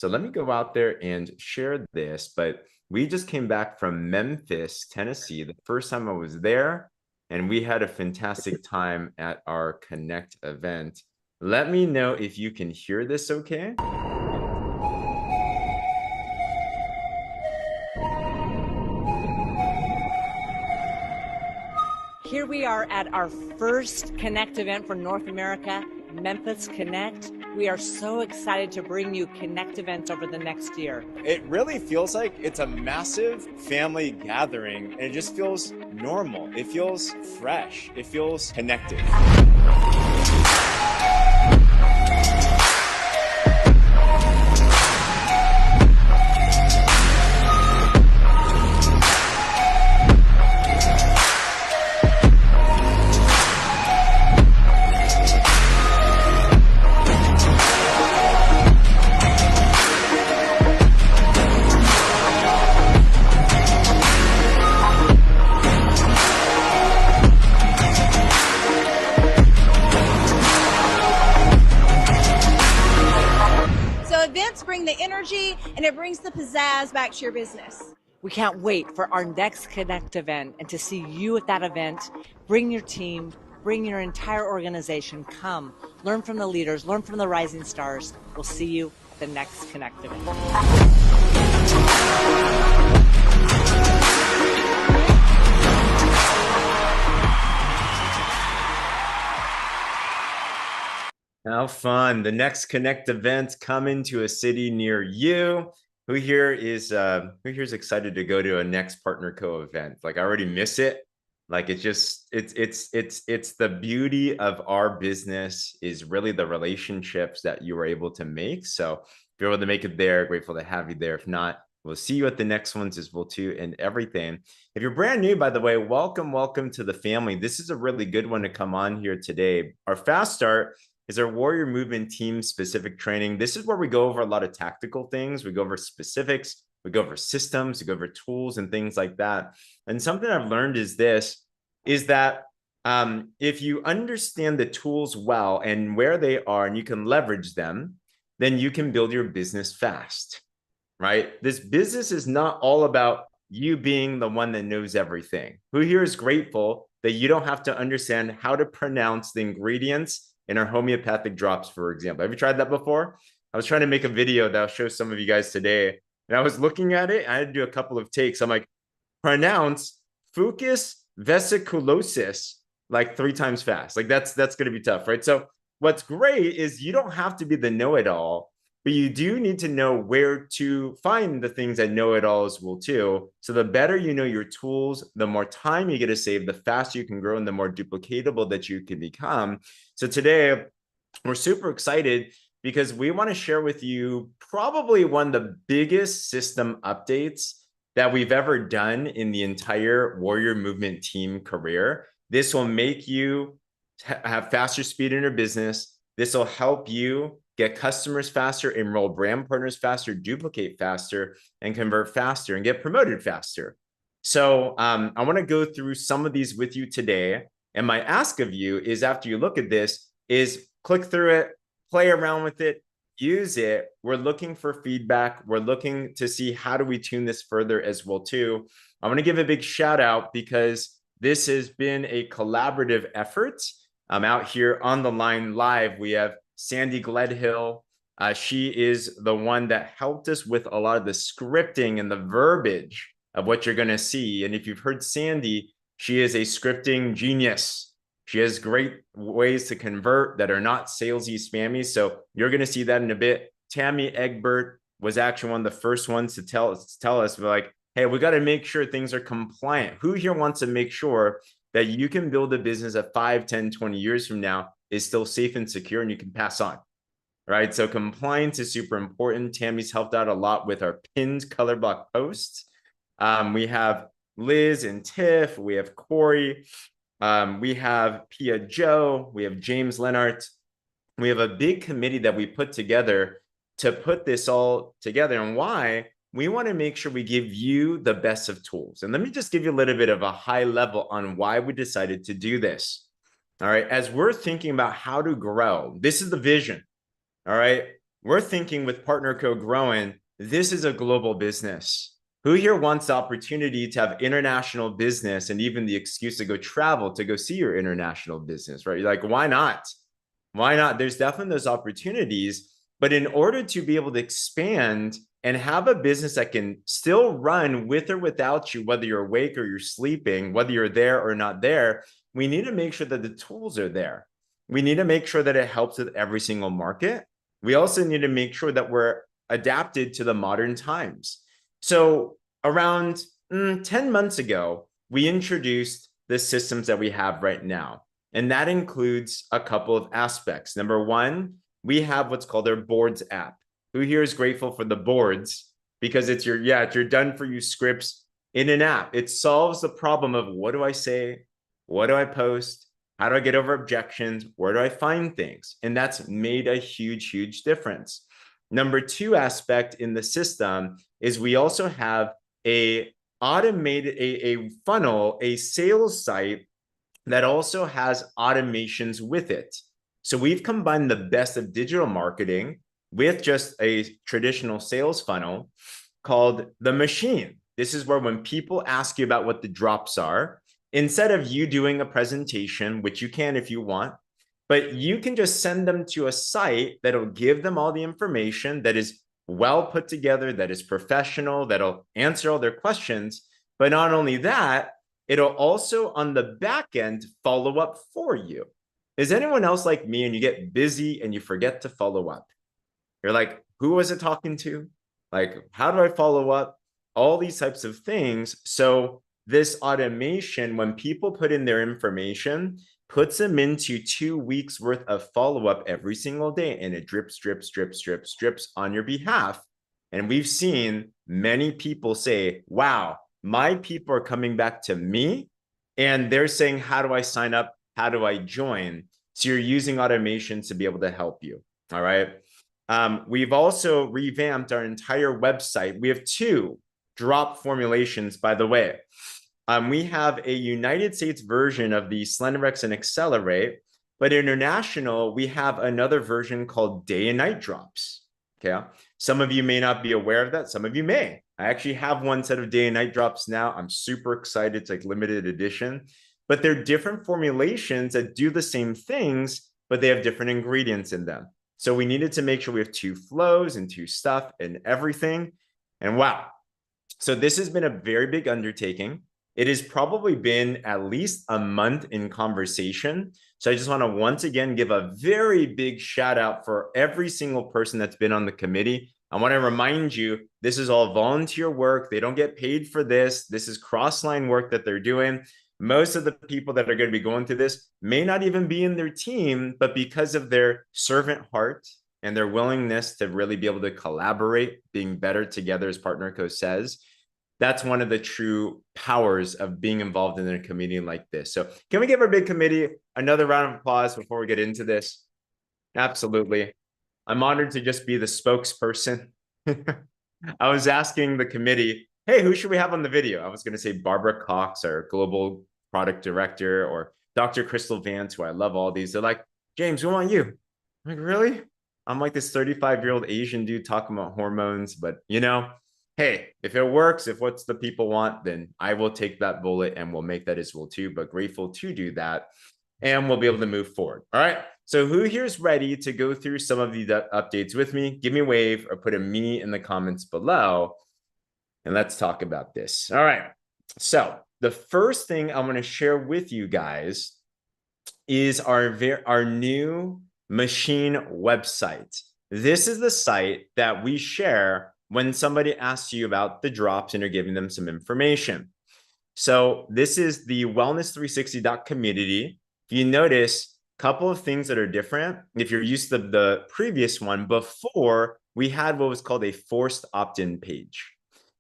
So let me go out there and share this. But we just came back from Memphis, Tennessee, the first time I was there, and we had a fantastic time at our Connect event. Let me know if you can hear this okay. Here we are at our first Connect event for North America, Memphis Connect. We are so excited to bring you Connect events over the next year. It really feels like it's a massive family gathering, and it just feels normal. It feels fresh. It feels connected. Events bring the energy and it brings the pizzazz back to your business. We can't wait for our next Connect event and to see you at that event. Bring your team, bring your entire organization. Come, learn from the leaders, learn from the rising stars. We'll see you at the next Connect event. How fun. The next Connect event coming to a city near you. Who here is excited to go to a next Partner Co event? Like, I already miss it. Like, it's the beauty of our business is really the relationships that you were able to make. So if you're able to make it there, grateful to have you there. If not, we'll see you at the next ones as well too, and everything. If you're brand new, by the way, welcome to the family. This is a really good one to come on here today. Our fast start is our Warrior Movement team specific training. This is where we go over a lot of tactical things. We go over specifics, we go over systems, we go over tools and things like that. And something I've learned is that if you understand the tools well and where they are and you can leverage them, then you can build your business fast, right? This business is not all about you being the one that knows everything. Who here is grateful that you don't have to understand how to pronounce the ingredients in our homeopathic drops, for example? Have you tried that before? I was trying to make a video that I'll show some of you guys today, and I was looking at it. I had to do a couple of takes. I'm like, pronounce fucus vesiculosis like 3 times fast. Like that's going to be tough, right? So what's great is you don't have to be the know-it-all, but you do need to know where to find the things that know-it-alls will too. So the better you know your tools, the more time you get to save, the faster you can grow, and the more duplicatable that you can become. So today, we're super excited because we want to share with you probably one of the biggest system updates that we've ever done in the entire Warrior Movement team career. This will make you have faster speed in your business. This will help you get customers faster, enroll brand partners faster, duplicate faster, and convert faster, and get promoted faster. So I want to go through some of these with you today. And my ask of you is, after you look at this, is click through it, play around with it, use it. We're looking for feedback. We're looking to see how do we tune this further as well too. I want to give a big shout out because this has been a collaborative effort. I'm out here on the line live. We have Sandy Gledhill. She is the one that helped us with a lot of the scripting and the verbiage of what you're going to see. And if you've heard Sandy, she is a scripting genius. She has great ways to convert that are not salesy, spammy. So you're going to see that in a bit. Tammy Egbert was actually one of the first ones to tell us, like, hey, we got to make sure things are compliant. Who here wants to make sure that you can build a business that 5, 10, 20 years from now is still safe and secure and you can pass on, right? So compliance is super important. Tammy's helped out a lot with our pinned color block posts. We have Liz and Tiff. We have Corey. We have Pia Joe. We have James Lennart. We have a big committee that we put together to put this all together. And why? We want to make sure we give you the best of tools. And let me just give you a little bit of a high level on why we decided to do this. All right. As we're thinking about how to grow, this is the vision. All right. we're thinking with PartnerCo growing, this is a global business. Who here wants the opportunity to have international business and even the excuse to go travel to go see your international business, right? You're like, why not? Why not? There's definitely those opportunities. But in order to be able to expand and have a business that can still run with or without you, whether you're awake or you're sleeping, whether you're there or not there, we need to make sure that the tools are there. We need to make sure that it helps with every single market. We also need to make sure that we're adapted to the modern times. So around 10 months ago, we introduced the systems that we have right now. And that includes a couple of aspects. Number one, we have what's called our boards app. Who here is grateful for the boards? Because it's your done for you scripts in an app. It solves the problem of what do I say? What do I post? How do I get over objections? Where do I find things? And that's made a huge, huge difference. Number two aspect in the system is we also have a automated, a funnel, a sales site that also has automations with it. So we've combined the best of digital marketing with just a traditional sales funnel called the machine. This is where when people ask you about what the drops are, instead of you doing a presentation, which you can if you want, but you can just send them to a site that'll give them all the information that is well put together, that is professional, that'll answer all their questions. But not only that, it'll also on the back end follow up for you. Is anyone else like me and you get busy and you forget to follow up? You're like, who was it talking to? Like, how do I follow up? All these types of things. So this automation, when people put in their information, puts them into 2 weeks worth of follow-up every single day. And it drips, drips, drips, drips, drips on your behalf. And we've seen many people say, wow, my people are coming back to me and they're saying, how do I sign up? How do I join? So you're using automations to be able to help you. All right. We've also revamped our entire website. We have 2 drop formulations, by the way. We have a United States version of the Slenderex and Accelerate, but international, we have another version called Day and Night Drops. Okay. Some of you may not be aware of that. Some of you may. I actually have one set of Day and Night Drops now. I'm super excited. It's like limited edition, but they're different formulations that do the same things, but they have different ingredients in them. So we needed to make sure we have 2 flows and 2 stuff and everything. And wow. So this has been a very big undertaking. It has probably been at least a month in conversation. So I just want to once again give a very big shout out for every single person that's been on the committee. I want to remind you, this is all volunteer work. They don't get paid for this. This is cross-line work that they're doing. Most of the people that are going to be going through this may not even be in their team, but because of their servant heart and their willingness to really be able to collaborate, being better together, as PartnerCo says, that's one of the true powers of being involved in a committee like this. So can we give our big committee another round of applause before we get into this? Absolutely. I'm honored to just be the spokesperson. I was asking the committee, hey, who should we have on the video? I was going to say Barbara Cox, our global product director, or Dr. Crystal Vance, who I love all these. They're like, James, we want you. I'm like, really? I'm like this 35-year-old Asian dude talking about hormones, but you know, hey, if it works, if what the people want, then I will take that bullet and we'll make that as well too, but grateful to do that. And we'll be able to move forward. All right. So who here is ready to go through some of the updates with me? Give me a wave or put a me in the comments below. And let's talk about this. All right. So the first thing I want to share with you guys is our new machine website. This is the site that we share when somebody asks you about the drops and you're giving them some information. So this is the wellness360.community. If you notice a couple of things that are different, if you're used to the previous one, before we had what was called a forced opt-in page,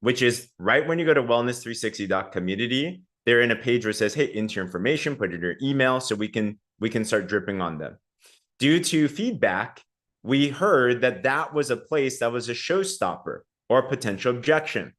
which is right when you go to wellness360.community, they're in a page where it says, hey, enter your information, put in your email so we can start dripping on them. Due to feedback, we heard that that was a place that was a showstopper or a potential objection.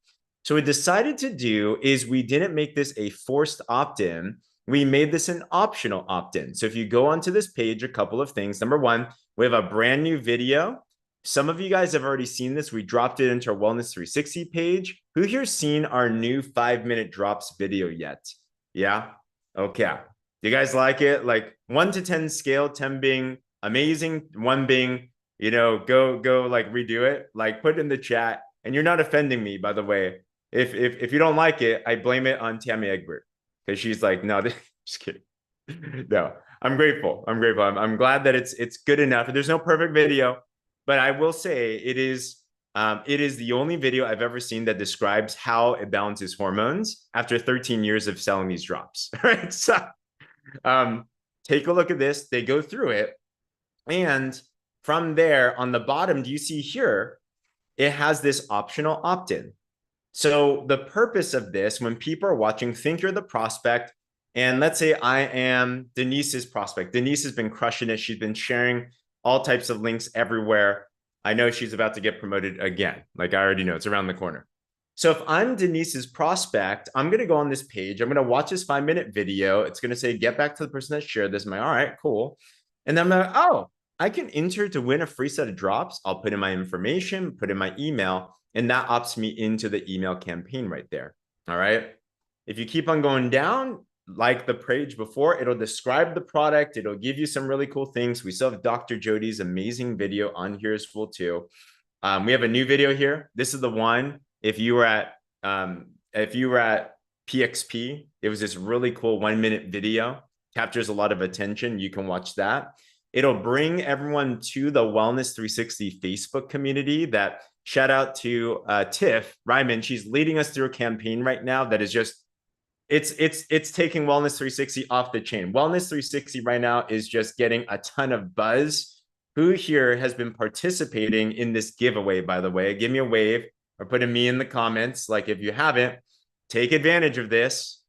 So what we decided to do is we didn't make this a forced opt-in. We made this an optional opt-in. So if you go onto this page, a couple of things. Number one, we have a brand new video some of you guys have already seen this. We dropped it into our Wellness 360 page. Who here's seen our new 5-minute drops video yet? Yeah. Okay. You guys like it? Like 1 to 10 scale, 10 being amazing, 1 being, go like redo it. Like put it in the chat. And you're not offending me, by the way. If you don't like it, I blame it on Tammy Egbert because she's like, no, just kidding. No, I'm grateful. I'm glad that it's good enough. There's no perfect video, but I will say it is the only video I've ever seen that describes how it balances hormones after 13 years of selling these drops. Right? So take a look at this. They go through it. And from there, on the bottom, do you see here, it has this optional opt-in. So the purpose of this, when people are watching, think you're the prospect. And let's say I am Denise's prospect. Denise has been crushing it. She's been sharing all types of links everywhere. I know she's about to get promoted again. Like I already know, it's around the corner. So if I'm Denise's prospect, I'm going to go on this page. I'm going to watch this 5-minute video. It's going to say, get back to the person that shared this. I'm like, all right, cool. And then I'm like, oh, I can enter to win a free set of drops. I'll put in my information, put in my email, and that opts me into the email campaign right there. All right. If you keep on going down, like the page before, it'll describe the product. It'll give you some really cool things. We still have Dr. Jody's amazing video on here as well too. We have a new video here. This is the one. If you were at PXP, it was this really cool 1-minute video. Captures a lot of attention. You can watch that. It'll bring everyone to the Wellness 360 Facebook community. That shout out to Tiff Ryman. She's leading us through a campaign right now that is just it's taking Wellness 360 off the chain. Wellness 360 right now is just getting a ton of buzz. Who here has been participating in this giveaway, by the way? Give me a wave or put a me in the comments. Like if you haven't, take advantage of this.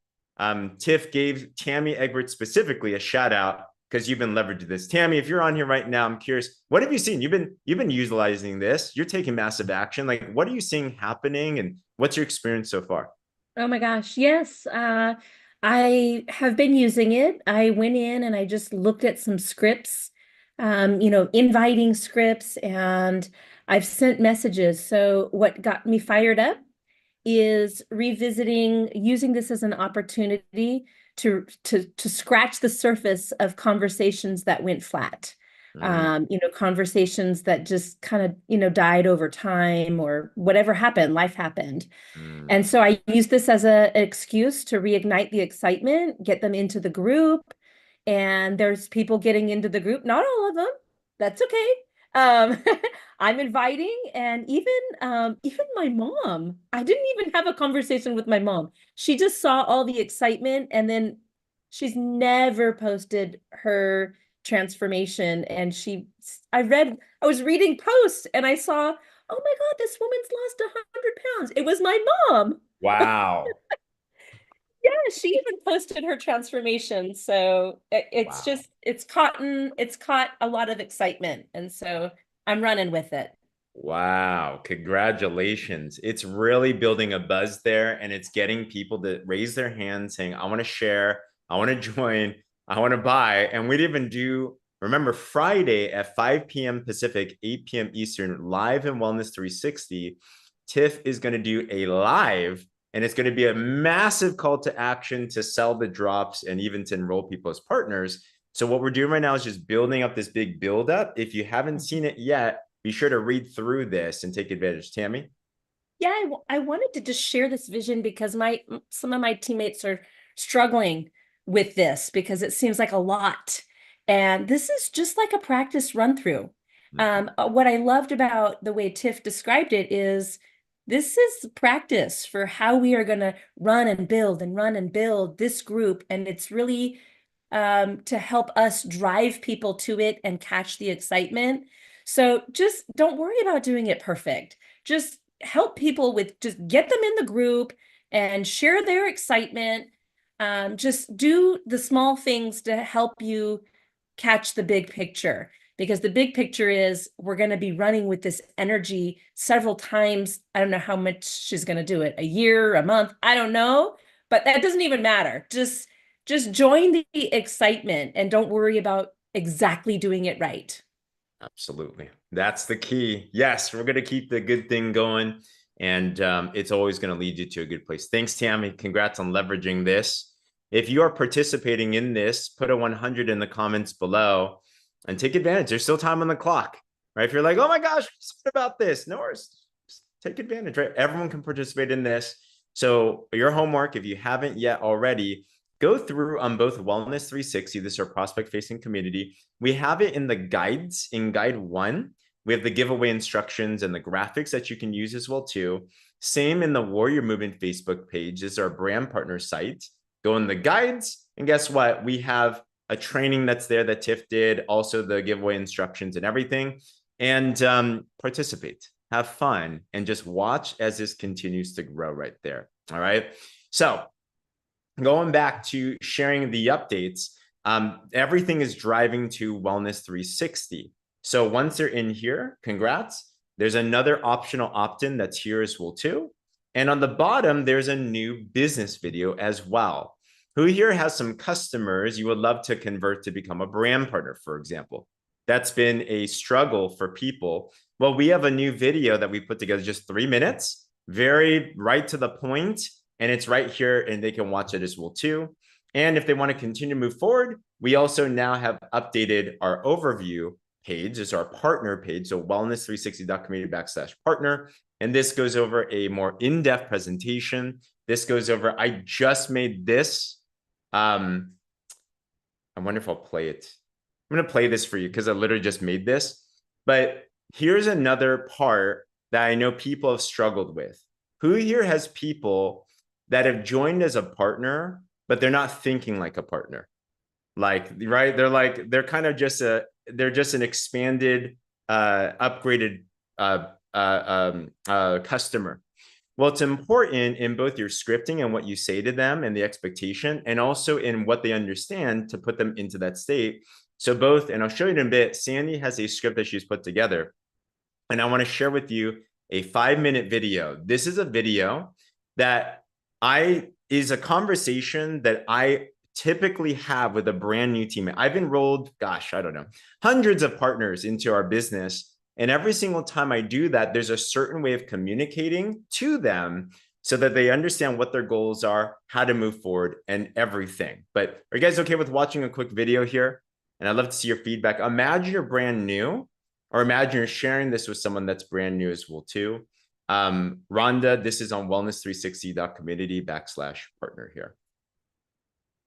Tiff gave Tammy Egbert specifically a shout out because you've been leveraging this. Tammy, if you're on here right now, I'm curious, what have you seen? You've been utilizing this. You're taking massive action. Like, what are you seeing happening, and what's your experience so far? Oh my gosh, yes. I have been using it. I went in and I just looked at some scripts, inviting scripts, and I've sent messages. So what got me fired up is revisiting, using this as an opportunity to scratch the surface of conversations that went flat. Conversations that just kind of, died over time or whatever happened, life happened. And so I use this as an excuse to reignite the excitement, get them into the group. And there's people getting into the group, not all of them. That's okay. I'm inviting, and even my mom. I didn't even have a conversation with my mom. She just saw all the excitement, and then she's never posted her transformation. And I was reading posts and I saw, oh my God, this woman's lost 100 pounds. It was my mom. Wow. Yeah, she even posted her transformation. So it's Wow. just, it's caught a lot of excitement. And so I'm running with it. Wow, congratulations. It's really building a buzz there, and it's getting people to raise their hands saying, I want to share, I want to join, I want to buy. And we'd even do, remember, Friday at 5 p.m. Pacific, 8 p.m. Eastern, live in Wellness 360, Tiff is going to do a live, and it's going to be a massive call to action to sell the drops and even to enroll people as partners. So what we're doing right now is just building up this big buildup. If you haven't seen it yet, be sure to read through this and take advantage. Tammy? Yeah, I wanted to just share this vision because some of my teammates are struggling with this because it seems like a lot. And this is just like a practice run through. What I loved about the way Tiff described it is this is practice for how we are going to run and build this group. And it's really to help us drive people to it and catch the excitement. So just don't worry about doing it perfect. Just help people just get them in the group and share their excitement. Just do the small things to help you catch the big picture, because the big picture is we're going to be running with this energy several times. I don't know how much she's going to do it, a year, a month, I don't know, but that doesn't even matter. Just join the excitement and don't worry about exactly doing it right. Absolutely. That's the key. Yes, we're going to keep the good thing going. And it's always going to lead you to a good place. Thanks, Tammy. Congrats on leveraging this. If you are participating in this, put a 100 in the comments below and take advantage. There's still time on the clock, right? If you're like, oh my gosh, what about this? No worries. Just take advantage, right? Everyone can participate in this. So your homework, if you haven't yet already, go through on both Wellness 360. This is our prospect facing community. We have it in the guides. In guide 1, we have the giveaway instructions and the graphics that you can use as well too. Same in the Warrior Movement Facebook page. This is our brand partner site. Go in the guides, and guess what? We have a training that's there that Tiff did, also the giveaway instructions and everything. And participate, have fun, and just watch as this continues to grow right there. All right. So going back to sharing the updates, everything is driving to Wellness 360. So once they're in here, congrats. There's another optional opt-in that's here as well too. And on the bottom, there's a new business video as well. Who here has some customers you would love to convert to become a brand partner, for example? That's been a struggle for people. Well, we have a new video that we put together, just 3 minutes, very right to the point, and it's right here and they can watch it as well too. And if they want to continue to move forward, we also now have updated our overview page. Is our partner page. So wellness360.community/partner. And this goes over a more in-depth presentation. This goes over, I just made this. I wonder if I'll play it. I'm going to play this for you because I literally just made this. But here's another part that I know people have struggled with. Who here has people that have joined as a partner, but they're not thinking like a partner? Like, right? They're kind of just they're just an expanded, upgraded customer. Well, it's important in both your scripting and what you say to them and the expectation, and also in what they understand to put them into that state. So both, and I'll show you in a bit, Sandy has a script that she's put together. And I want to share with you a 5-minute video. This is a video that is a conversation that I typically have with a brand new teammate. I've enrolled, gosh, I don't know, hundreds of partners into our business. And every single time I do that, there's a certain way of communicating to them so that they understand what their goals are, how to move forward, and everything. But are you guys okay with watching a quick video here? And I'd love to see your feedback. Imagine you're brand new, or imagine you're sharing this with someone that's brand new as well too. Rhonda, this is on wellness360.community/partner here.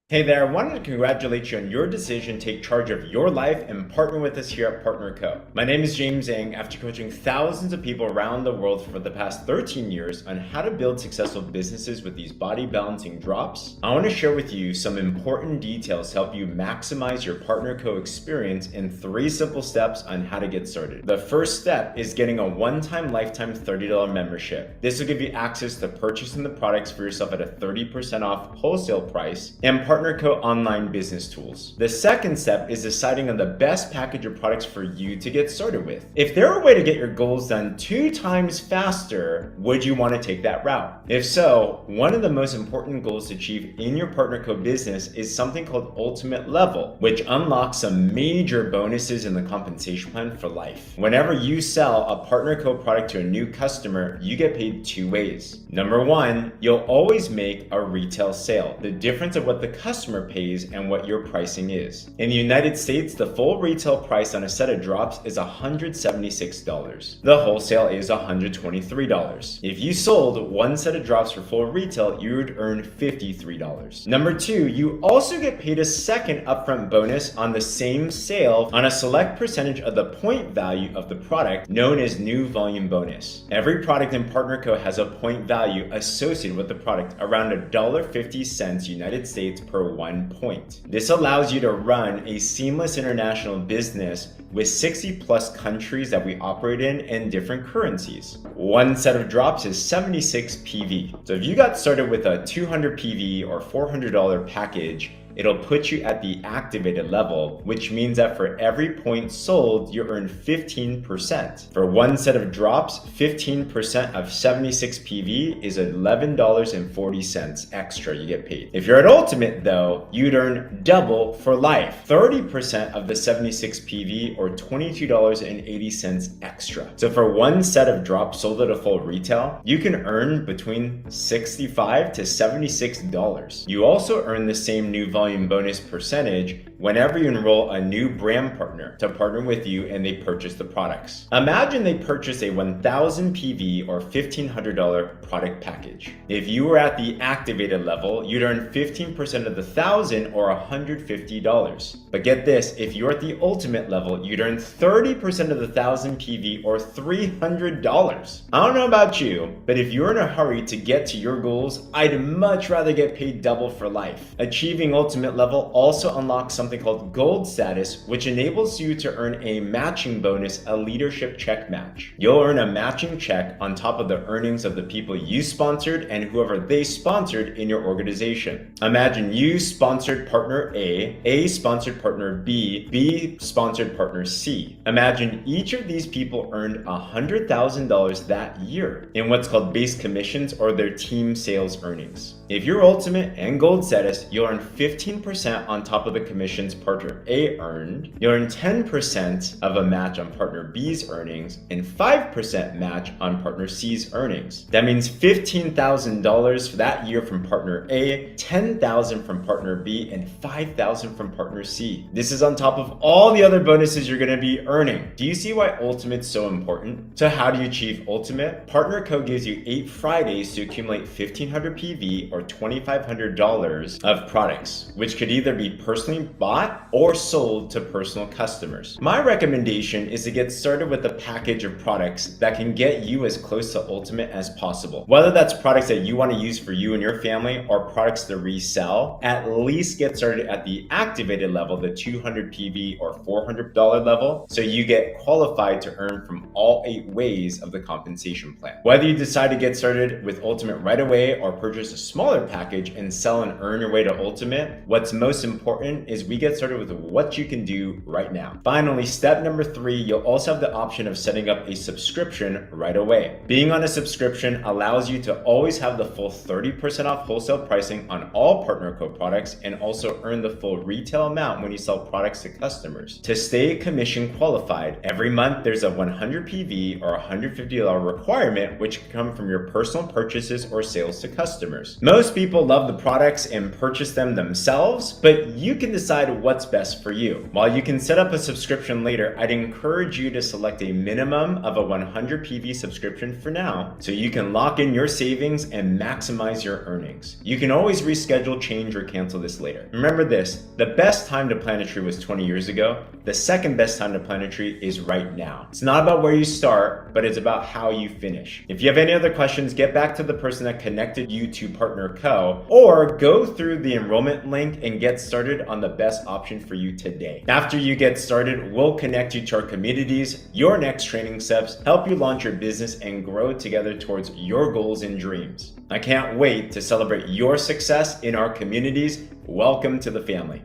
Hey there, I wanted to congratulate you on your decision to take charge of your life and partner with us here at Partner Co. My name is James Zhang. After coaching thousands of people around the world for the past 13 years on how to build successful businesses with these body balancing drops, I want to share with you some important details to help you maximize your Partner Co experience in 3 simple steps on how to get started. The first step is getting a one-time lifetime $30 membership. This will give you access to purchasing the products for yourself at a 30% off wholesale price and Partner Co online business tools. The second step is deciding on the best package of products for you to get started with. If there were a way to get your goals done 2 times faster, would you want to take that route? If so, one of the most important goals to achieve in your Partner Co business is something called Ultimate Level, which unlocks some major bonuses in the compensation plan for life. Whenever you sell a Partner Co product to a new customer, you get paid 2 ways. Number 1, you'll always make a retail sale, the difference of what the customer pays and what your pricing is. In the United States, the full retail price on a set of drops is $176. The wholesale is $123. If you sold 1 set of drops for full retail, you would earn $53. Number 2, you also get paid a second upfront bonus on the same sale on a select percentage of the point value of the product, known as new volume bonus. Every product in Partner Co has a point value associated with the product, around $1.50 United States per 1 point. This allows you to run a seamless international business with 60 plus countries that we operate in and different currencies. 1 set of drops is 76 PV. So if you got started with a 200 PV or $400 package, it'll put you at the activated level, which means that for every point sold, you earn 15%. For one set of drops, 15% of 76 PV is $11.40 extra you get paid. If you're at Ultimate though, you'd earn double for life, 30% of the 76 PV or $22.80 extra. So for one set of drops sold at a full retail, you can earn between $65 to $76. You also earn the same new volume bonus percentage whenever you enroll a new brand partner to partner with you and they purchase the products. Imagine they purchase a 1000 PV or $1,500 product package. If you were at the activated level, you'd earn 15% of the 1000 or $150. But get this, if you're at the ultimate level, you'd earn 30% of the 1000 PV or $300. I don't know about you, but if you're in a hurry to get to your goals, I'd much rather get paid double for life. Achieving ultimate level also unlocks something called gold status, which enables you to earn a matching bonus, a leadership check match. You'll earn a matching check on top of the earnings of the people you sponsored and whoever they sponsored in your organization. Imagine you sponsored partner A sponsored partner B sponsored partner C. Imagine each of these people earned $100,000 that year in what's called base commissions or their team sales earnings. If you're ultimate and gold status, you'll earn 15% on top of the commissions partner A earned. You'll earn 10% of a match on partner B's earnings and 5% match on partner C's earnings. That means $15,000 for that year from partner A, $10,000 from partner B, and $5,000 from partner C. This is on top of all the other bonuses you're going to be earning. Do you see why Ultimate's so important? So how do you achieve Ultimate? Partner Code gives you 8 Fridays to accumulate 1500 PV or $2,500 of products, which could either be personally bought or sold to personal customers. My recommendation is to get started with a package of products that can get you as close to Ultimate as possible. Whether that's products that you want to use for you and your family or products to resell, at least get started at the activated level, the 200 PV or $400 level, so you get qualified to earn from all 8 ways of the compensation plan. Whether you decide to get started with Ultimate right away or purchase a smaller package and sell and earn your way to Ultimate, what's most important is we get started with what you can do right now. Finally, step number 3, you'll also have the option of setting up a subscription right away. Being on a subscription allows you to always have the full 30% off wholesale pricing on all Partner Code products and also earn the full retail amount when you sell products to customers. To stay commission qualified, every month there's a 100 PV or $150 requirement, which can come from your personal purchases or sales to customers. Most people love the products and purchase them themselves, but you can decide what's best for you. While you can set up a subscription later, I'd encourage you to select a minimum of a 100 PV subscription for now, so you can lock in your savings and maximize your earnings. You can always reschedule, change, or cancel this later. Remember this, the best time to plant a tree was 20 years ago. The second best time to plant a tree is right now. It's not about where you start, but it's about how you finish. If you have any other questions, get back to the person that connected you to Partner Co, or go through the enrollment link and get started on the best option for you today. After you get started, we'll connect you to our communities, your next training steps, help you launch your business and grow together towards your goals and dreams. I can't wait to celebrate your success in our communities. Welcome to the family.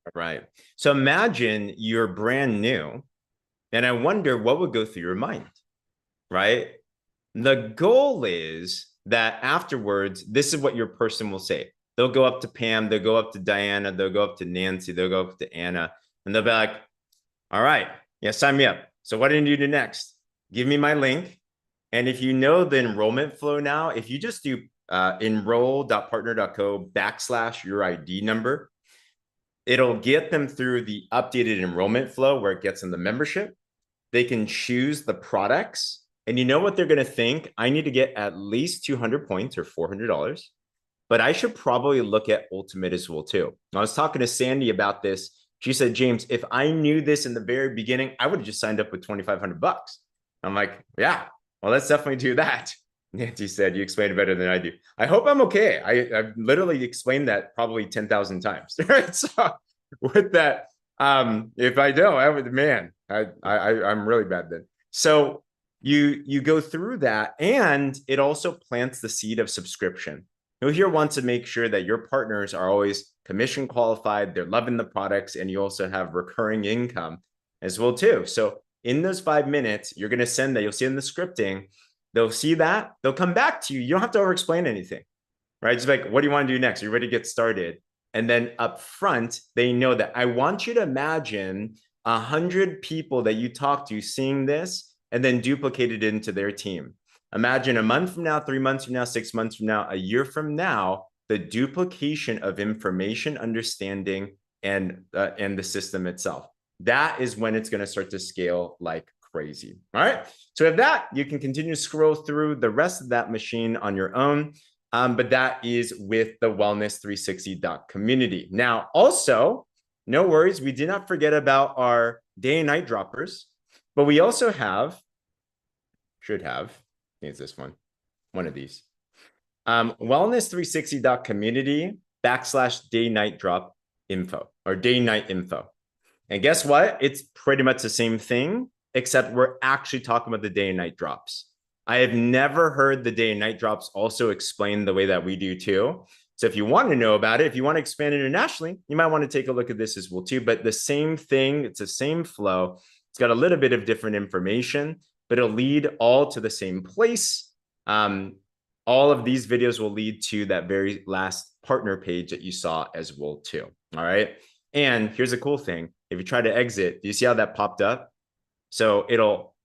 All right. So imagine you're brand new, and I wonder what would go through your mind, right? The goal is that afterwards, this is what your person will say. They'll go up to Pam, they'll go up to Diana, they'll go up to Nancy, they'll go up to Anna, and they'll be like, all right, yeah, sign me up. So what do you do next? Give me my link. And if you know the enrollment flow now, if you just do enroll.partner.co/your ID number, it'll get them through the updated enrollment flow where it gets them the membership. They can choose the products. And you know what they're going to think? I need to get at least 200 points or $400, but I should probably look at Ultimate as well too. I was talking to Sandy about this. She said, James, if I knew this in the very beginning, I would have just signed up with $2,500. I'm like, yeah, well, let's definitely do that. Nancy said, you explained it better than I do. I hope I'm okay. I've literally explained that probably 10,000 times. Right? So with that, if I don't, I'm really bad then. So you go through that, and it also plants the seed of subscription. You'll here want to make sure that your partners are always commission qualified, they're loving the products, and you also have recurring income as well too. So in those 5 minutes, you're going to send that. You'll see in the scripting, they'll see that. They'll come back to you. You don't have to over-explain anything, right? Just like, what do you want to do next? Are you ready to get started? And then up front, they know that I want you to imagine 100 people that you talk to seeing this and then duplicate it into their team. Imagine a month from now, 3 months from now, 6 months from now, a year from now, the duplication of information, understanding, and the system itself. That is when it's going to start to scale like crazy. All right. So with that, you can continue to scroll through the rest of that machine on your own. But that is with the wellness360.community. Now, also, no worries. We did not forget about our day and night droppers, but we also have, should have, I think it's this one of these. Wellness360.community/day night drop info or day night info. And guess what? It's pretty much the same thing, except we're actually talking about the day and night drops. I have never heard the day and night drops also explained the way that we do too. So if you want to know about it, if you want to expand internationally, you might want to take a look at this as well too. But the same thing, it's the same flow. It's got a little bit of different information, but it'll lead all to the same place. All of these videos will lead to that very last partner page that you saw as well too. All right. And here's a cool thing. If you try to exit, do you see how that popped up? So it'll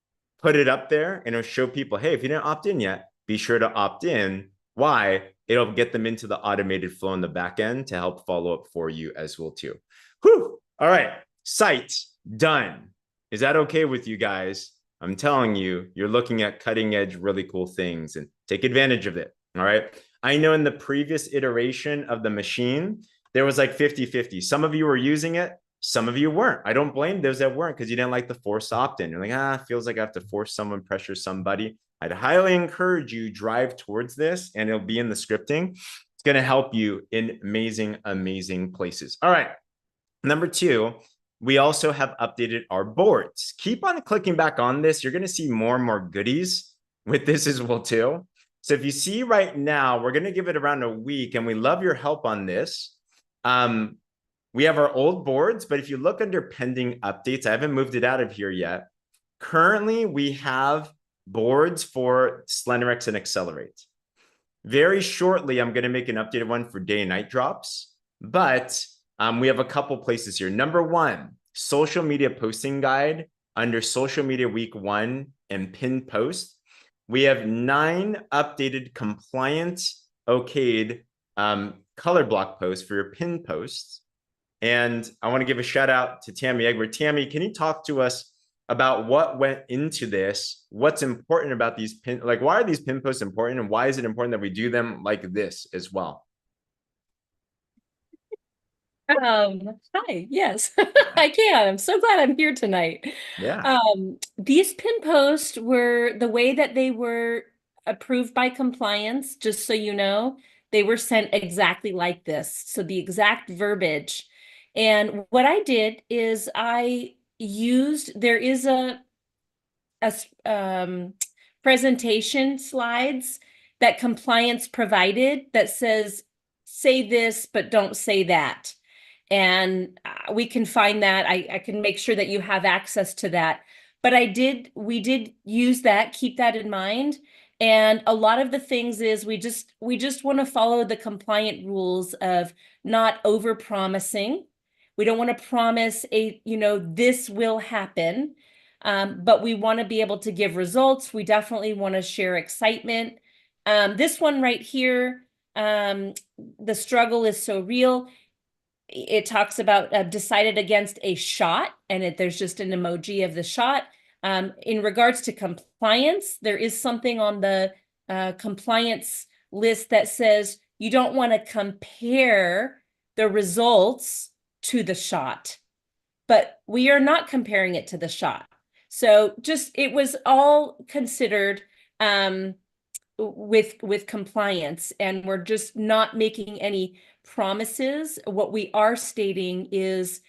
put it up there and it'll show people, hey, if you didn't opt in yet, be sure to opt in. Why? It'll get them into the automated flow in the back end to help follow up for you as well too. Whew. All right. Site done. Is that okay with you guys? I'm telling you, you're looking at cutting edge, really cool things and take advantage of it. All right. I know in the previous iteration of the machine, there was like 50-50. Some of you were using it. Some of you weren't. I don't blame those that weren't because you didn't like the forced opt-in. You're like, it feels like I have to force someone, pressure somebody. I'd highly encourage you drive towards this and it'll be in the scripting. It's going to help you in amazing, amazing places. All right. Number 2, we also have updated our boards. Keep on clicking back on this. You're going to see more and more goodies with this as well too. So if you see right now, we're going to give it around a week and we love your help on this. We have our old boards, but if you look under pending updates, I haven't moved it out of here yet. Currently, we have boards for SlenderX and Accelerate. Very shortly, I'm going to make an updated one for day and night drops, but we have a couple places here. Number 1, social media posting guide under social media week 1 and pinned post. We have 9 updated compliant okayed color block posts for your pinned posts. And I want to give a shout out to Tammy Egbert. Tammy, can you talk to us about what went into this? What's important about these why are these pin posts important? And why is it important that we do them like this as well? Hi, yes, I can. I'm so glad I'm here tonight. Yeah. These pin posts were the way that they were approved by compliance, just so you know, they were sent exactly like this. So the exact verbiage. And what I did is there is a presentation slides that compliance provided that says, say this, but don't say that. And we can find that. I can make sure that you have access to that. But we did use that, keep that in mind. And a lot of the things is we just want to follow the compliant rules of not over promising. We don't want to promise this will happen, but we want to be able to give results. We definitely want to share excitement. This one right here, the struggle is so real. It talks about decided against a shot, and there's just an emoji of the shot. In regards to compliance, there is something on the compliance list that says you don't want to compare the results to the shot, but we are not comparing it to the shot. So it was all considered with compliance, and we're just not making any promises. What we are stating is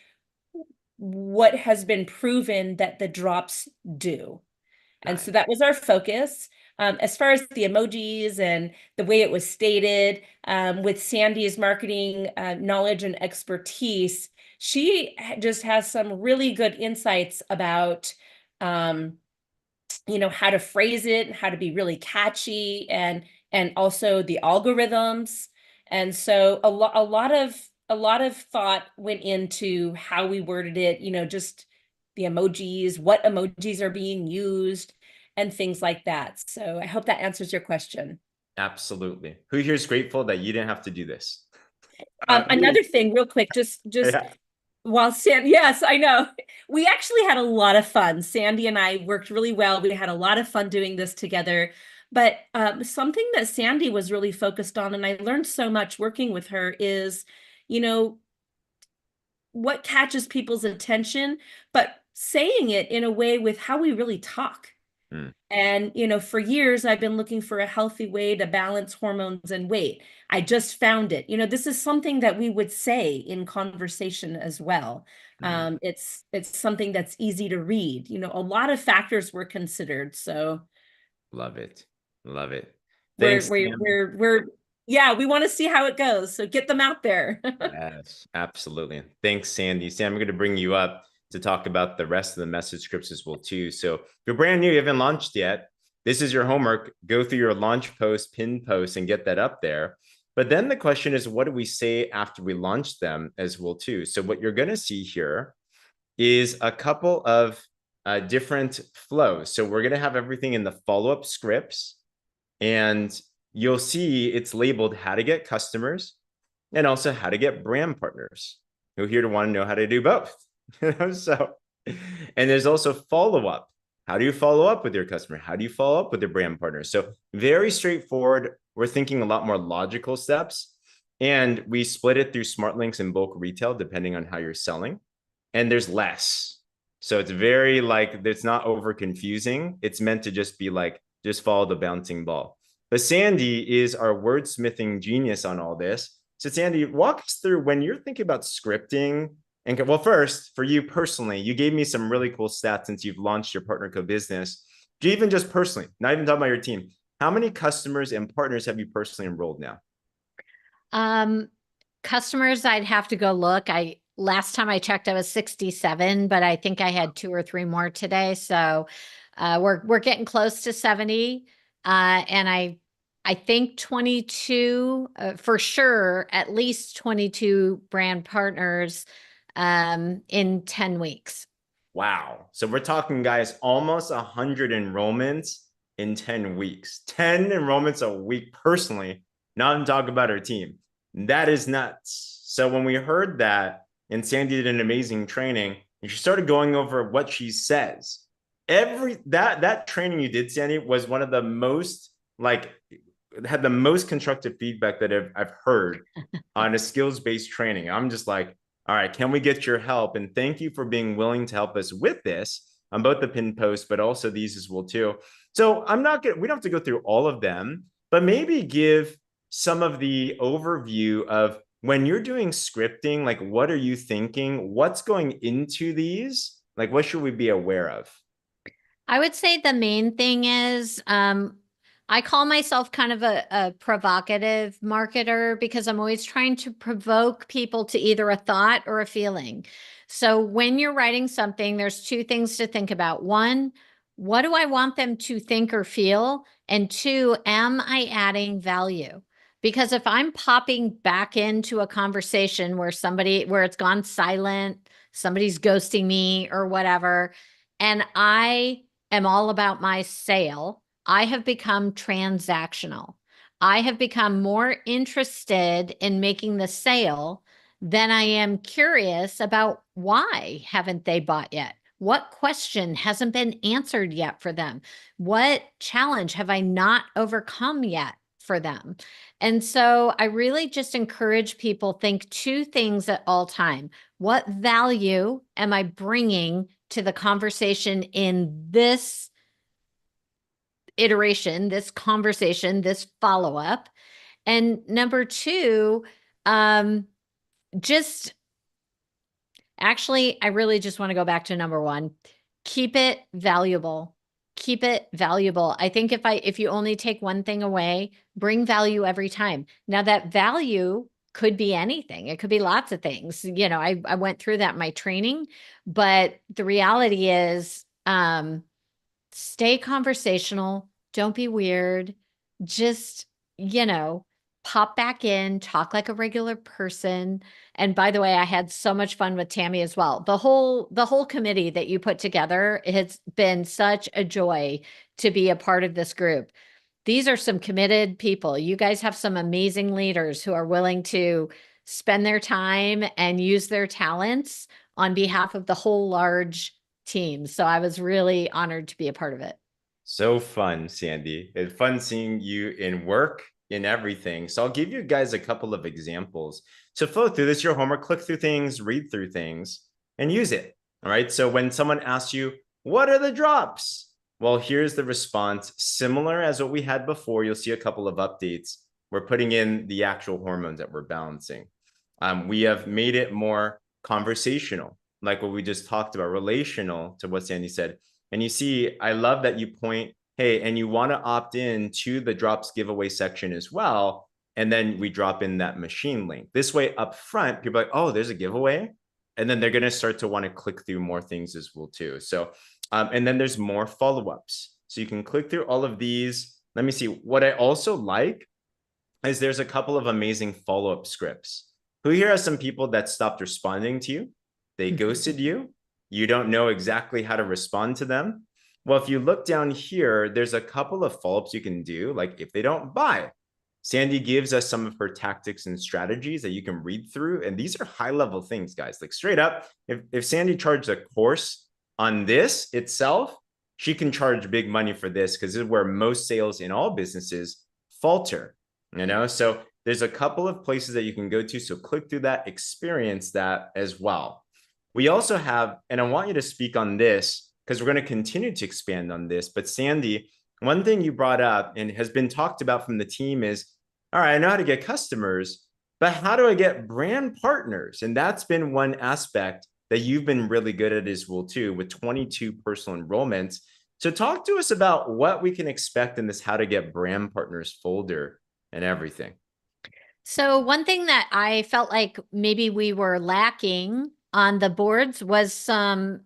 what has been proven that the drops do. And so that was our focus. As far as the emojis and the way it was stated, with Sandy's marketing knowledge and expertise, she just has some really good insights about how to phrase it and how to be really catchy, and also the algorithms. And so a lot of thought went into how we worded it, just the emojis, what emojis are being used, and things like that. So I hope that answers your question. Absolutely. Who here is grateful that you didn't have to do this? Another thing, real quick, just Yeah. while yes, I know. We actually had a lot of fun. Sandy and I worked really well. We had a lot of fun doing this together. But something that Sandy was really focused on, and I learned so much working with her, is, you know, what catches people's attention, but saying it in a way with how we really talk. Mm, And, for years, I've been looking for a healthy way to balance hormones and weight. I just found it. This is something that we would say in conversation as well. mm. It's something that's easy to read. A lot of factors were considered. So Love it. Love it. we're Thanks, we're Sam. we're yeah, we want to see how it goes. So get them out there. Yes, absolutely. Thanks, Sandy. Sam, I'm going to bring you up to talk about the rest of the message scripts as well, too. So if you're brand new, you haven't launched yet, this is your homework. Go through your launch post, pin post, and get that up there. But then the question is, what do we say after we launch them as well, too? So what you're going to see here is a couple of different flows. So we're going to have everything in the follow-up scripts, and you'll see it's labeled how to get customers and also how to get brand partners who are here to want to know how to do both. So, and there's also follow-up. How do you follow up with your customer? How do you follow up with your brand partners? So very straightforward. We're thinking a lot more logical steps, and we split it through smart links and bulk retail, depending on how you're selling. And there's less. So it's very it's not over confusing. It's meant to just be just follow the bouncing ball. But Sandy is our wordsmithing genius on all this. So Sandy, walk us through when you're thinking about scripting. And well, first, for you personally, you gave me some really cool stats since you've launched your partner co-business. Even just personally, not even talking about your team, how many customers and partners have you personally enrolled now? Customers, I'd have to go look. Last time I checked, I was 67, but I think I had 2 or 3 more today. So we're getting close to 70. And I think 22 for sure, at least 22 brand partners in 10 weeks. Wow. So we're talking, guys, almost 100 enrollments in 10 weeks. 10 enrollments a week personally, not even talk about our team. That is nuts. So when we heard that, and Sandy did an amazing training, and she started going over what she says. That training you did, Sandy, was one of the most had the most constructive feedback that I've heard on a skills-based training. I'm just like, all right, can we get your help? And thank you for being willing to help us with this on both the pin posts, but also these as well too. So we don't have to go through all of them, but maybe give some of the overview of when you're doing scripting, what are you thinking? What's going into these? What should we be aware of? I would say the main thing is I call myself kind of a provocative marketer because I'm always trying to provoke people to either a thought or a feeling. So when you're writing something, there's 2 things to think about. 1, what do I want them to think or feel? And 2, am I adding value? Because if I'm popping back into a conversation where it's gone silent, somebody's ghosting me or whatever, and I am all about my sale, I have become transactional. I have become more interested in making the sale than I am curious about why haven't they bought yet? What question hasn't been answered yet for them? What challenge have I not overcome yet for them? And so I really just encourage people think 2 things at all time. What value am I bringing to the conversation in this iteration, this conversation, this follow-up? And number 2, just actually, I really just want to go back to number 1. Keep it valuable. keep it valuable. I think if you only take one thing away, bring value every time. Now that value could be anything. It could be lots of things. You know, I went through that in my training, but the reality is, stay conversational. Don't be weird. Just, you know, pop back in, talk like a regular person. And by the way, I had so much fun with Tammy as well. The whole committee that you put together, it's been such a joy to be a part of this group. These are some committed people. You guys have some amazing leaders who are willing to spend their time and use their talents on behalf of the whole large team. So I was really honored to be a part of it. So fun, Sandy. It's fun seeing you in work, in everything. So I'll give you guys a couple of examples. So flow through this, your homework, click through things, read through things, and use it. All right. So when someone asks you, what are the drops? Well, here's the response. Similar as what we had before, you'll see a couple of updates. We're putting in the actual hormones that we're balancing. We have made it more conversational, like what we just talked about, relational to what Sandy said. And you see, I love that you point, hey, and you want to opt in to the drops giveaway section as well. And then we drop in that machine link. This way up front, people are like, oh, there's a giveaway. And then they're going to start to want to click through more things as well too. So, and then there's more follow-ups. So you can click through all of these. Let me see. What I also like is there's a couple of amazing follow-up scripts. Who here has some people that stopped responding to you? They ghosted you. You don't know exactly how to respond to them. Well, if you look down here, there's a couple of follow-ups you can do. Like if they don't buy, Sandy gives us some of her tactics and strategies that you can read through. And these are high-level things, guys. Like straight up, if Sandy charged a course on this itself, she can charge big money for this because this is where most sales in all businesses falter. You know, so there's a couple of places that you can go to. So click through that, experience that as well. We also have, and I want you to speak on this because we're going to continue to expand on this. But Sandy, one thing you brought up and has been talked about from the team is, all right, I know how to get customers, but how do I get brand partners? And that's been one aspect that you've been really good at as well too, with 22 personal enrollments. So talk to us about what we can expect in this how to get brand partners folder and everything. So one thing that I felt like maybe we were lacking on the boards was some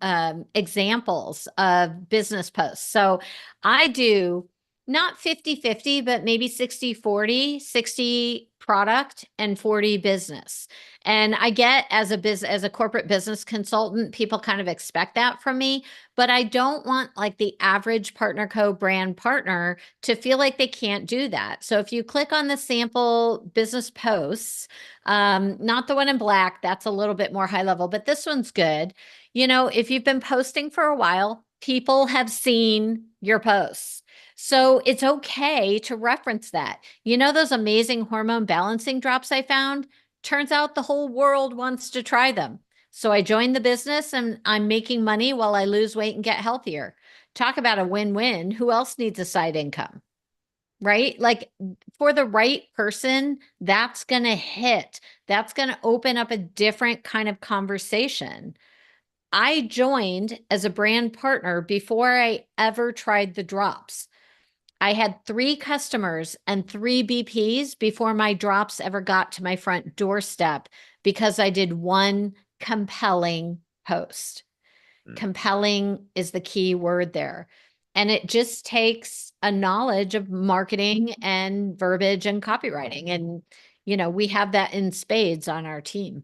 examples of business posts. So I do not 50-50, but maybe 60-40, 60 product and 40 business. And I get as a corporate business consultant, people kind of expect that from me, but I don't want like the average partner co-brand partner to feel like they can't do that. So if you click on the sample business posts, not the one in black, that's a little bit more high level, but this one's good. You know, if you've been posting for a while, people have seen your posts. So it's okay to reference that. You know, those amazing hormone balancing drops I found? Turns out the whole world wants to try them. So I joined the business and I'm making money while I lose weight and get healthier. Talk about a win-win. Who else needs a side income? Right? Like for the right person, that's going to hit. That's going to open up a different kind of conversation. I joined as a brand partner before I ever tried the drops. I had 3 customers and 3 BPs before my drops ever got to my front doorstep because I did one compelling post. Compelling is the key word there. And it just takes a knowledge of marketing and verbiage and copywriting. And, you know, we have that in spades on our team.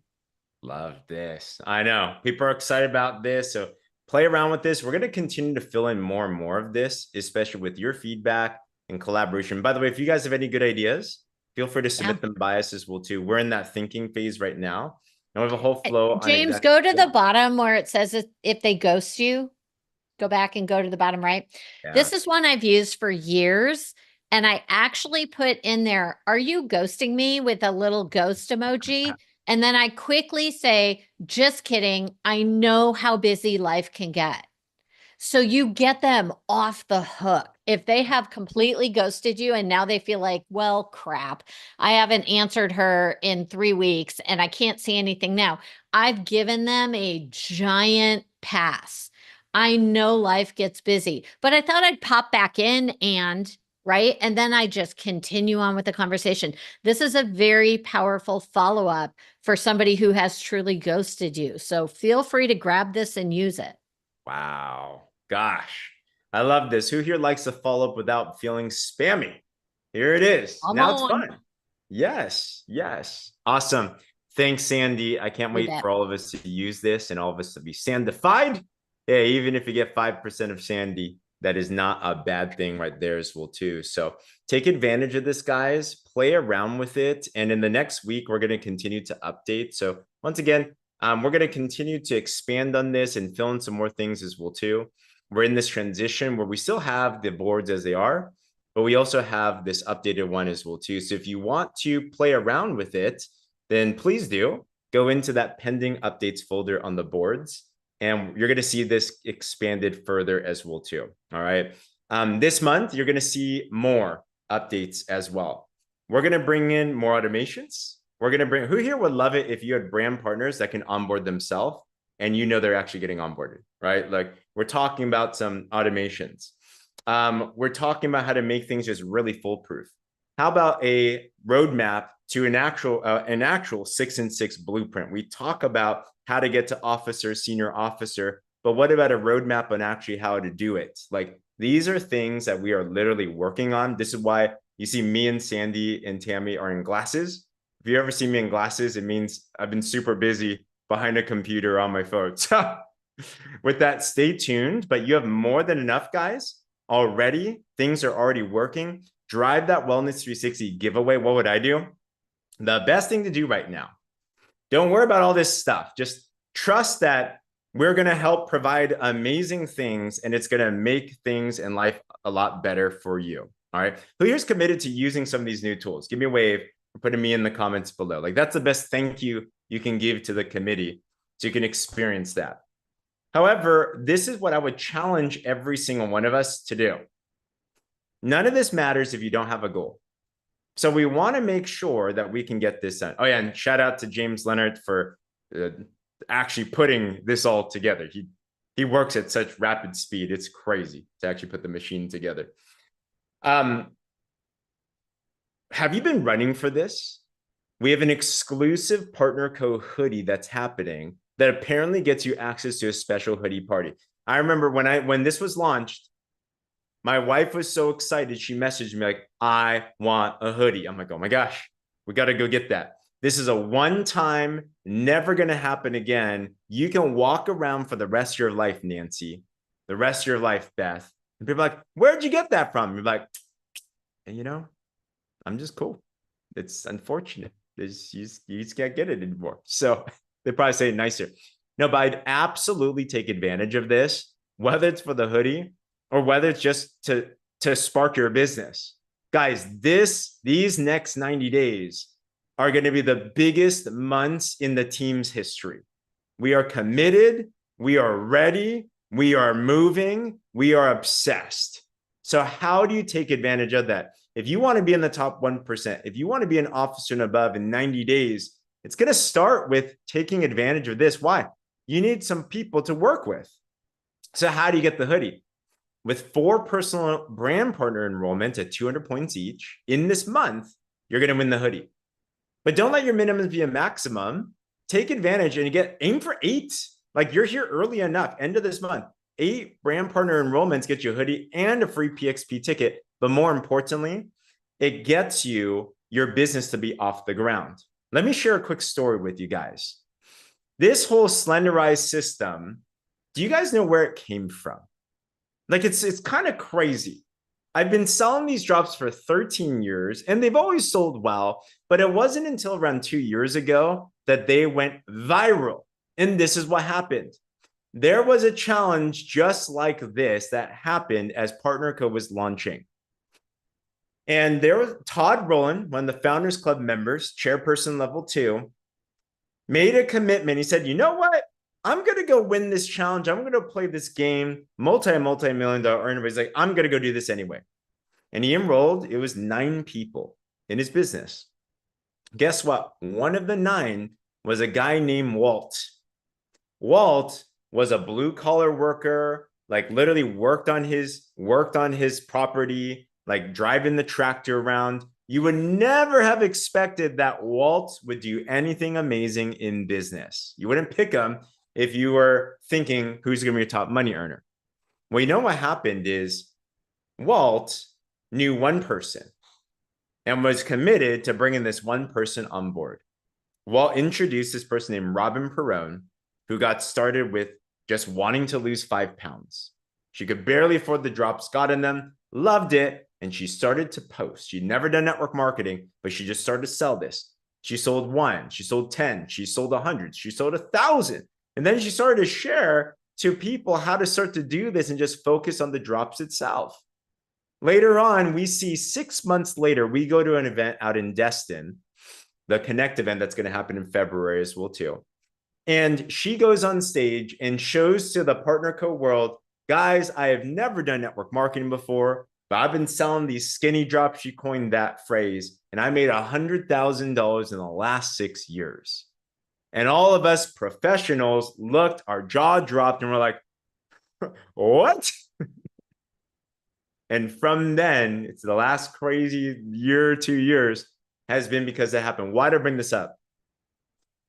Love this. I know people are excited about this. So play around with this. We're going to continue to fill in more and more of this, especially with your feedback and collaboration. By the way, if you guys have any good ideas, feel free to submit them by us as well too. We're in that thinking phase right now. And we have a whole flow. James, go to the bottom where it says if they ghost you, go back and go to the bottom right. Yeah. This is one I've used for years. And I actually put in there, are you ghosting me, with a little ghost emoji? And then I quickly say, just kidding. I know how busy life can get. So you get them off the hook. If they have completely ghosted you and now they feel like, well, crap, I haven't answered her in 3 weeks and I can't see anything now. I've given them a giant pass. I know life gets busy, but I thought I'd pop back in and right. And then I just continue on with the conversation. This is a very powerful follow up for somebody who has truly ghosted you. So feel free to grab this and use it. Wow. Gosh, I love this. Who here likes to follow up without feeling spammy? Here it is. Come Now it's on. fun. Yes. Yes. Awesome. Thanks, Sandy. I can't You wait bet. for all of us to use this and all of us to be sandified. Yeah, even if you get 5% of Sandy, that is not a bad thing right there as well, too. So take advantage of this, guys. Play around with it. And in the next week, we're going to continue to update. So once again, we're going to continue to expand on this and fill in some more things as well, too. We're in this transition where we still have the boards as they are, but we also have this updated one as well, too. So if you want to play around with it, then please do go into that pending updates folder on the boards. And you're going to see this expanded further as well, too. All right. This month, you're going to see more updates as well. We're going to bring in more automations. We're going to bring, who here would love it if you had brand partners that can onboard themselves and you know they're actually getting onboarded, right? Like we're talking about some automations. We're talking about how to make things just really foolproof. How about a roadmap to an actual 6 and 6 blueprint? We talk about how to get to officer, senior officer, but what about a roadmap on actually how to do it? Like these are things that we are literally working on. This is why you see me and Sandy and Tammy are in glasses. If you ever see me in glasses, it means I've been super busy behind a computer on my phone. So with that, stay tuned, but you have more than enough, guys. Already, things are already working. Drive that Wellness 360 giveaway. What would I do? The best thing to do right now, don't worry about all this stuff. Just trust that we're going to help provide amazing things and it's going to make things in life a lot better for you. All right. Who here's committed to using some of these new tools? Give me a wave or putting me in the comments below. Like that's the best thank you you can give to the committee so you can experience that. However, this is what I would challenge every single one of us to do. None of this matters if you don't have a goal. So we want to make sure that we can get this done. Oh yeah, and shout out to James Leonard for actually putting this all together. He works at such rapid speed. It's crazy to actually put the machine together. Have you been running for this? We have an exclusive Partner Co hoodie that's happening that apparently gets you access to a special hoodie party. I remember when this was launched, my wife was so excited. She messaged me like, I want a hoodie. I'm like, oh my gosh, we got to go get that. This is a one-time, never going to happen again. You can walk around for the rest of your life, Nancy, the rest of your life, Beth. And people are like, where'd you get that from? You're like, you know, I'm just cool. It's unfortunate. You just can't get it anymore. So they probably say it nicer. No, but I'd absolutely take advantage of this, whether it's for the hoodie or whether it's just to spark your business. Guys, these next 90 days are going to be the biggest months in the team's history. We are committed. We are ready. We are moving. We are obsessed. So how do you take advantage of that? If you want to be in the top 1%, if you want to be an officer and above in 90 days, it's going to start with taking advantage of this. Why? You need some people to work with. So how do you get the hoodie? With 4 personal brand partner enrollments at 200 points each in this month, you're going to win the hoodie. But don't let your minimums be a maximum. Take advantage and aim for 8. Like you're here early enough, end of this month. 8 brand partner enrollments get you a hoodie and a free PXP ticket. But more importantly, it gets you your business to be off the ground. Let me share a quick story with you guys. This whole slenderized system, do you guys know where it came from? Like it's kind of crazy. I've been selling these drops for 13 years and they've always sold well, but it wasn't until around 2 years ago that they went viral. And this is what happened. There was a challenge just like this that happened as Partner Co was launching. And there was Todd Rowland, one of the Founders Club members, chairperson level 2, made a commitment. He said, you know what? I'm going to go win this challenge. I'm going to play this game, multi-million dollar earner. He's like, I'm going to go do this anyway. And he enrolled. It was 9 people in his business. Guess what? One of the 9 was a guy named Walt. Walt was a blue collar worker, like literally worked on his property, like driving the tractor around, you would never have expected that Walt would do anything amazing in business. You wouldn't pick him if you were thinking who's going to be your top money earner. Well, you know what happened is Walt knew one person and was committed to bringing this one person on board. Walt introduced this person named Robin Perrone, who got started with just wanting to lose 5 pounds. She could barely afford the drops, got in them, loved it, and she started to post. She'd never done network marketing, but she just started to sell this. She sold 1, she sold 10, she sold 100, she sold 1,000. And then she started to share to people how to start to do this and just focus on the drops itself. Later on, we see 6 months later, we go to an event out in Destin, the Connect event that's going to happen in February as well too. And she goes on stage and shows to the partner co world, guys, I have never done network marketing before, but I've been selling these skinny drops. She coined that phrase, and I made $100,000 in the last 6 years. And all of us professionals looked, our jaw dropped, and we're like, what? And from then, it's the last crazy year, 2 years, has been because that happened. Why did I bring this up?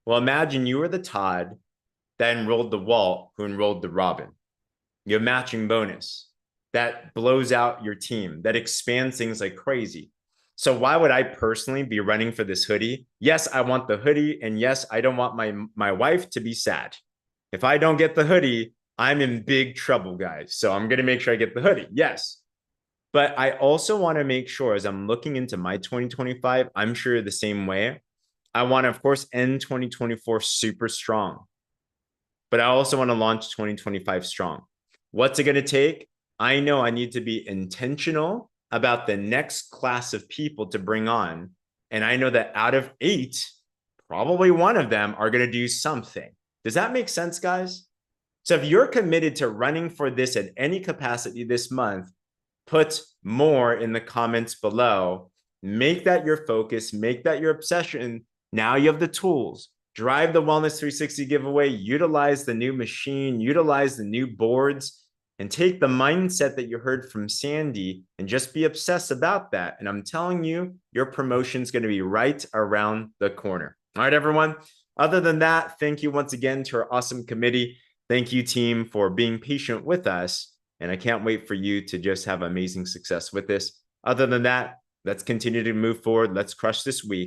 Well, imagine you were the Todd that enrolled the Walt who enrolled the Robin. You have matching bonus that blows out your team, that expands things like crazy. So why would I personally be running for this hoodie? Yes, I want the hoodie. And yes, I don't want my wife to be sad. If I don't get the hoodie, I'm in big trouble, guys. So I'm going to make sure I get the hoodie. Yes. But I also want to make sure as I'm looking into my 2025, I'm sure the same way. I want to, of course, end 2024 super strong. But I also want to launch 2025 strong. What's it going to take? I know I need to be intentional about the next class of people to bring on. And I know that out of 8, probably one of them are going to do something. Does that make sense, guys? So if you're committed to running for this at any capacity this month, put more in the comments below. Make that your focus. Make that your obsession. Now you have the tools. Drive the Wellness 360 giveaway. Utilize the new machine. Utilize the new boards. And take the mindset that you heard from Sandy and just be obsessed about that. And I'm telling you, your promotion is going to be right around the corner. All right, everyone. Other than that, thank you once again to our awesome committee. Thank you, team, for being patient with us. And I can't wait for you to just have amazing success with this. Other than that, let's continue to move forward. Let's crush this week.